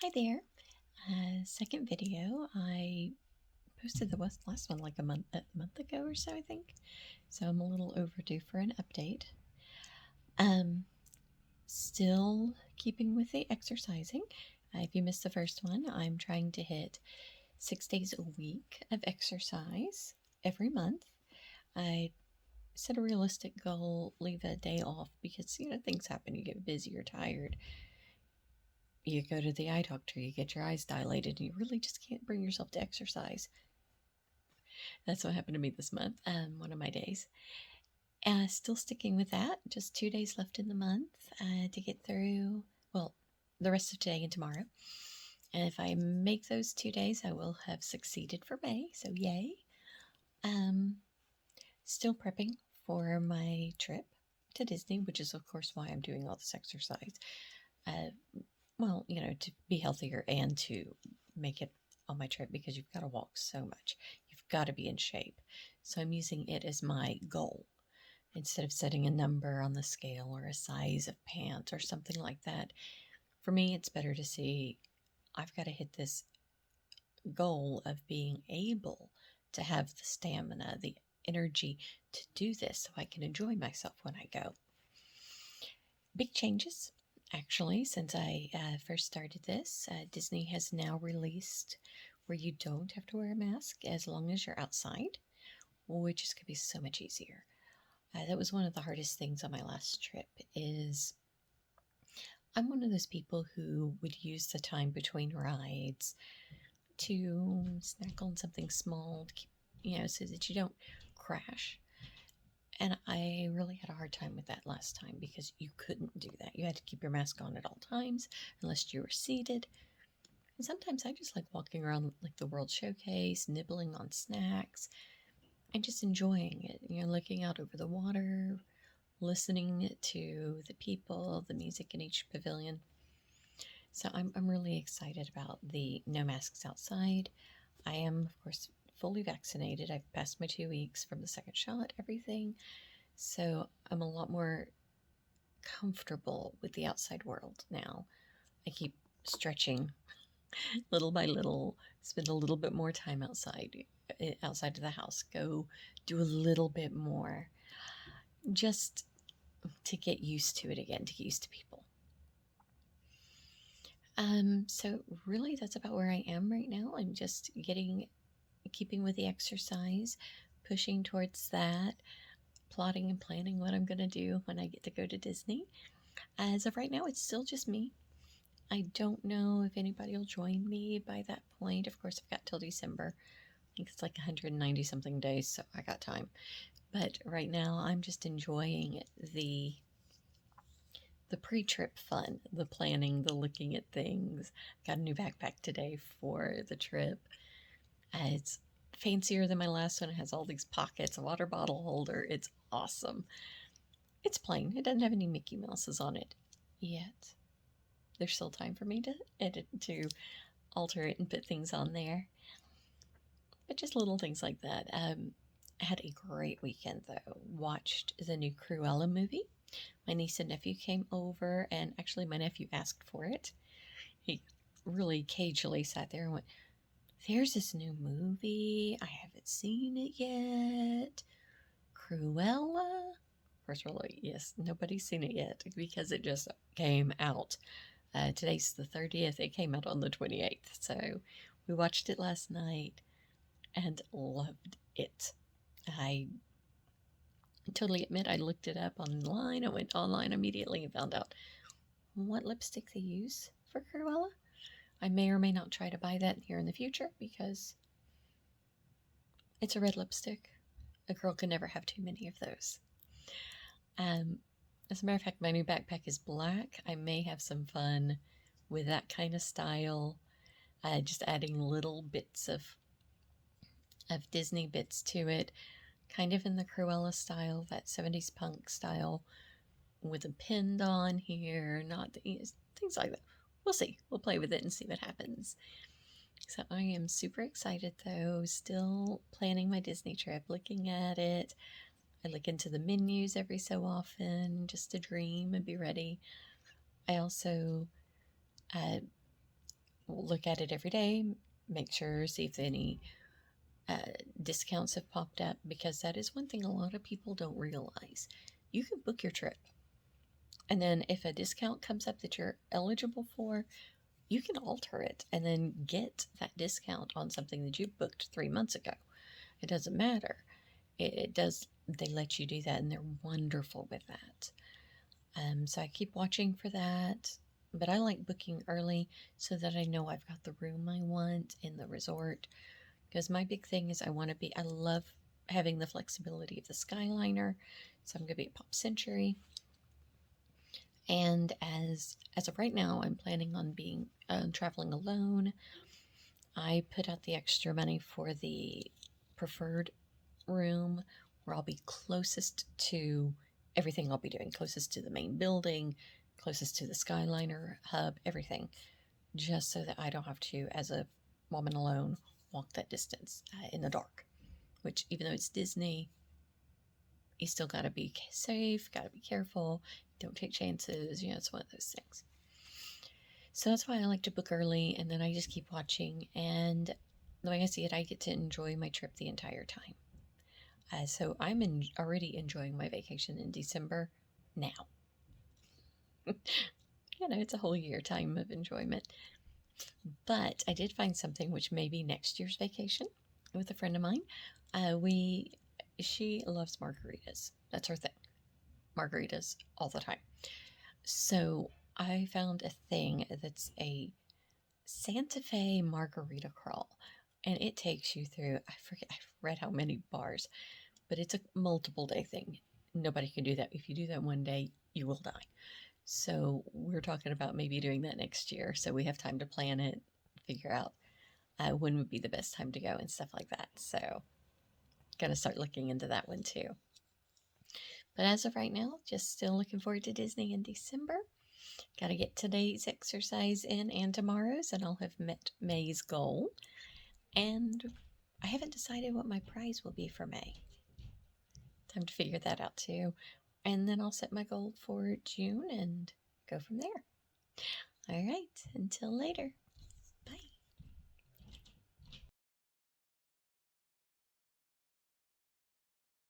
Hi there. Second video. I posted the last one like a month ago or so, I think. So I'm a little overdue for an update. Still keeping with the exercising. If you missed the first one, I'm trying to hit 6 days a week of exercise every month. I set a realistic goal, leave a day off because things happen. You get busy or tired. You go to the eye doctor, you get your eyes dilated, and you really just can't bring yourself to exercise. That's what happened to me this month, one of my days. Still sticking with that. Just 2 days left in the month to get through, well, the rest of today and tomorrow. And if I make those 2 days, I will have succeeded for May, so yay. Still prepping for my trip to Disney, which is, of course, why I'm doing all this exercise. To be healthier and to make it on my trip, because you've got to walk so much. You've got to be in shape. So I'm using it as my goal instead of setting a number on the scale or a size of pant or something like that. For me, it's better to see I've got to hit this goal of being able to have the stamina, the energy to do this so I can enjoy myself when I go. Big changes. Actually, since I first started this, Disney has now released where you don't have to wear a mask as long as you're outside, which is going to be so much easier. That was one of the hardest things on my last trip. Is I'm one of those people who would use the time between rides to snack on something small to keep, so that you don't crash. And I really had a hard time with that last time because you couldn't do that. You had to keep your mask on at all times unless you were seated. And sometimes I just like walking around like the World Showcase, nibbling on snacks, and just enjoying it. Looking out over the water, listening to the people, the music in each pavilion. So I'm really excited about the no masks outside. I am, of course, fully vaccinated. I've passed my 2 weeks from the second shot, everything. So I'm a lot more comfortable with the outside world now. I keep stretching little by little, spend a little bit more time outside of the house, go do a little bit more just to get used to it again, to get used to people. So really that's about where I am right now. I'm just keeping with the exercise, pushing towards that, plotting and planning what I'm going to do when I get to go to Disney. As of right now, it's still just me. I don't know if anybody will join me by that point. Of course, I've got till December. I think it's like 190 something days, so I got time. But right now, I'm just enjoying the pre-trip fun, the planning, the looking at things. Got a new backpack today for the trip. It's fancier than my last one. It has all these pockets, a water bottle holder. It's awesome. It's plain. It doesn't have any Mickey Mouses on it yet. There's still time for me to edit, to alter it and put things on there. But just little things like that. I had a great weekend, though. Watched the new Cruella movie. My niece and nephew came over, and actually my nephew asked for it. He really cagily sat there and went, "There's this new movie. I haven't seen it yet. Cruella?" Of course, we're like, yes, nobody's seen it yet because it just came out. Today's the 30th. It came out on the 28th. So we watched it last night and loved it. I totally admit I looked it up online. I went online immediately and found out what lipstick they use for Cruella. I may or may not try to buy that here in the future because it's a red lipstick. A girl can never have too many of those. As a matter of fact, my new backpack is black. I may have some fun with that kind of style. Just adding little bits of Disney bits to it. Kind of in the Cruella style, that 70s punk style, with a pinned on here, things like that. We'll see. We'll play with it and see what happens. So I am super excited, though. Still planning my Disney trip, looking at it. I look into the menus every so often just to dream and be ready. I also look at it every day, make sure, see if any uh, discounts have popped up, because that is one thing a lot of people don't realize. You can book your trip, and then if a discount comes up that you're eligible for, you can alter it and then get that discount on something that you booked 3 months ago. It doesn't matter. It does. They let you do that, and they're wonderful with that. So I keep watching for that. But I like booking early so that I know I've got the room I want in the resort. Because my big thing is I love having the flexibility of the Skyliner. So I'm going to be at Pop Century. And as of right now, I'm planning on being traveling alone. I put out the extra money for the preferred room where I'll be closest to everything I'll be doing, closest to the main building, closest to the Skyliner hub, everything, just so that I don't have to, as a woman alone, walk that distance in the dark. Which, even though it's Disney, you still got to be safe, got to be careful, don't take chances. It's one of those things. So that's why I like to book early, and then I just keep watching. And the way I see it, I get to enjoy my trip the entire time. So I'm already enjoying my vacation in December now. It's a whole year time of enjoyment. But I did find something which may be next year's vacation with a friend of mine. She loves margaritas. That's her thing. Margaritas all the time. So I found a thing that's a Santa Fe margarita crawl, and it takes you through, I forget, I've read how many bars, but it's a multiple day thing. Nobody can do that. If you do that one day, you will die. So we're talking about maybe doing that next year. So we have time to plan it, figure out when would be the best time to go and stuff like that. So gonna start looking into that one too. But as of right now, just still looking forward to Disney in December. Got to get today's exercise in and tomorrow's, and I'll have met May's goal. And I haven't decided what my prize will be for May. Time to figure that out too. And then I'll set my goal for June and go from there. All right, until later.